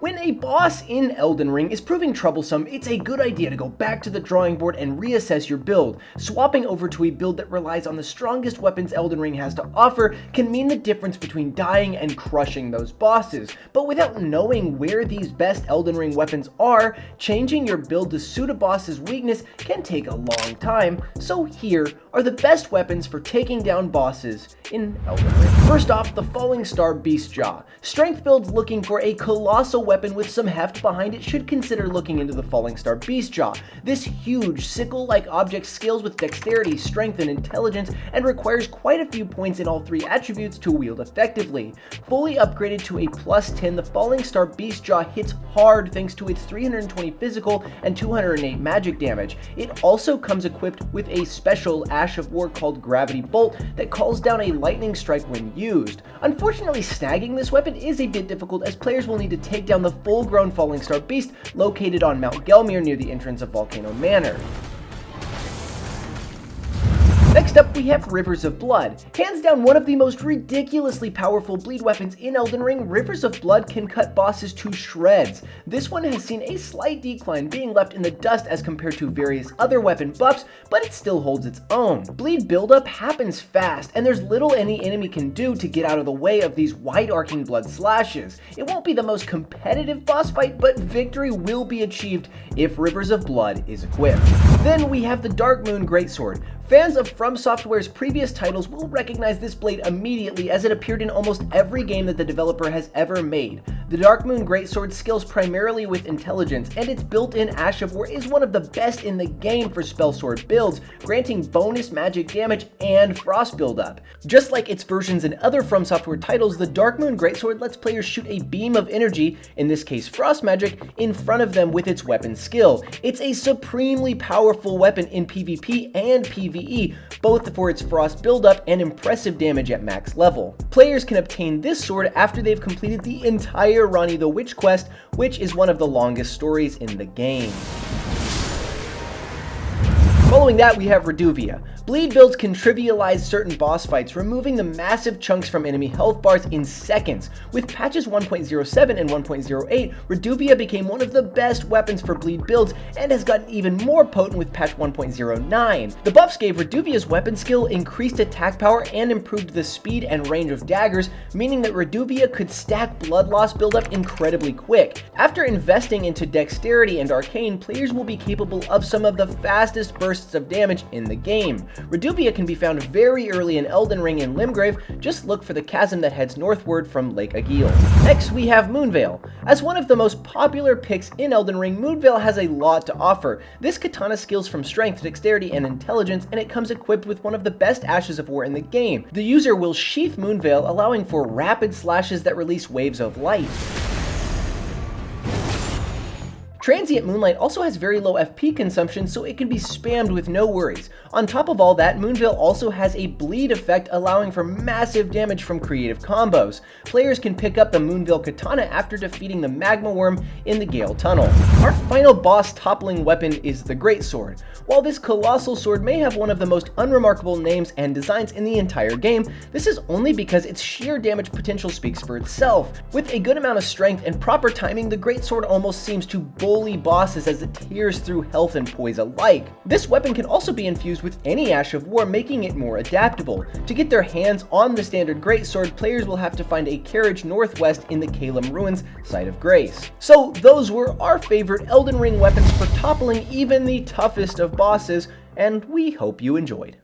When a boss in Elden Ring is proving troublesome, it's a good idea to go back to the drawing board and reassess your build. Swapping over to a build that relies on the strongest weapons Elden Ring has to offer can mean the difference between dying and crushing those bosses. But without knowing where these best Elden Ring weapons are, changing your build to suit a boss's weakness can take a long time. So here are the best weapons for taking down bosses in Elden Ring. First off, the Falling Star Beastjaw. Strength builds looking for a colossal weapon with some heft behind it should consider looking into the Falling Star Beastjaw. This huge sickle-like object scales with dexterity, strength, and intelligence, and requires quite a few points in all three attributes to wield effectively. Fully upgraded to a +10, the Falling Star Beastjaw hits hard thanks to its 320 physical and 208 magic damage. It also comes equipped with a special Ash of War called Gravity Bolt that calls down a lightning strike when used. Unfortunately, snagging this weapon is a bit difficult as players will need to take down the full-grown Falling Star Beast located on Mount Gelmir near the entrance of Volcano Manor. Next up, we have Rivers of Blood. Hands down one of the most ridiculously powerful bleed weapons in Elden Ring, Rivers of Blood can cut bosses to shreds. This one has seen a slight decline, being left in the dust as compared to various other weapon buffs, but it still holds its own. Bleed buildup happens fast, and there's little any enemy can do to get out of the way of these wide-arcing blood slashes. It won't be the most competitive boss fight, but victory will be achieved if Rivers of Blood is equipped. Then we have the Dark Moon Greatsword. Fans of From Software's previous titles will recognize this blade immediately as it appeared in almost every game that the developer has ever made. The Dark Moon Greatsword scales primarily with intelligence, and its built-in Ash of War is one of the best in the game for spell sword builds, granting bonus magic damage and frost buildup. Just like its versions in other From Software titles, the Dark Moon Greatsword lets players shoot a beam of energy, in this case frost magic, in front of them with its weapon skill. It's a supremely powerful weapon in PvP and PvE, both for its frost buildup and impressive damage at max level. Players can obtain this sword after they've completed the entire Ranni the Witch quest, which is one of the longest stories in the game. Following that, we have Reduvia. Bleed builds can trivialize certain boss fights, removing the massive chunks from enemy health bars in seconds. With patches 1.07 and 1.08, Reduvia became one of the best weapons for bleed builds and has gotten even more potent with patch 1.09. The buffs gave Reduvia's weapon skill increased attack power and improved the speed and range of daggers, meaning that Reduvia could stack blood loss buildup incredibly quick. After investing into dexterity and arcane, players will be capable of some of the fastest bursts of damage in the game. Reduvia can be found very early in Elden Ring and Limgrave. Just look for the chasm that heads northward from Lake Agil. Next, we have Moonveil. As one of the most popular picks in Elden Ring, Moonveil has a lot to offer. This katana scales from strength, dexterity, and intelligence, and it comes equipped with one of the best Ashes of War in the game. The user will sheath Moonveil, allowing for rapid slashes that release waves of light. Transient Moonlight also has very low FP consumption, so it can be spammed with no worries. On top of all that, Moonveil also has a bleed effect, allowing for massive damage from creative combos. Players can pick up the Moonveil Katana after defeating the Magma Worm in the Gale Tunnel. Our final boss toppling weapon is the Greatsword. While this colossal sword may have one of the most unremarkable names and designs in the entire game, this is only because its sheer damage potential speaks for itself. With a good amount of strength and proper timing, the Greatsword almost seems to bully bosses as it tears through health and poise alike. This weapon can also be infused with any Ash of War, making it more adaptable. To get their hands on the standard Greatsword, players will have to find a carriage northwest in the Caelem Ruins, Site of Grace. So those were our favorite Elden Ring weapons for toppling even the toughest of bosses, and we hope you enjoyed.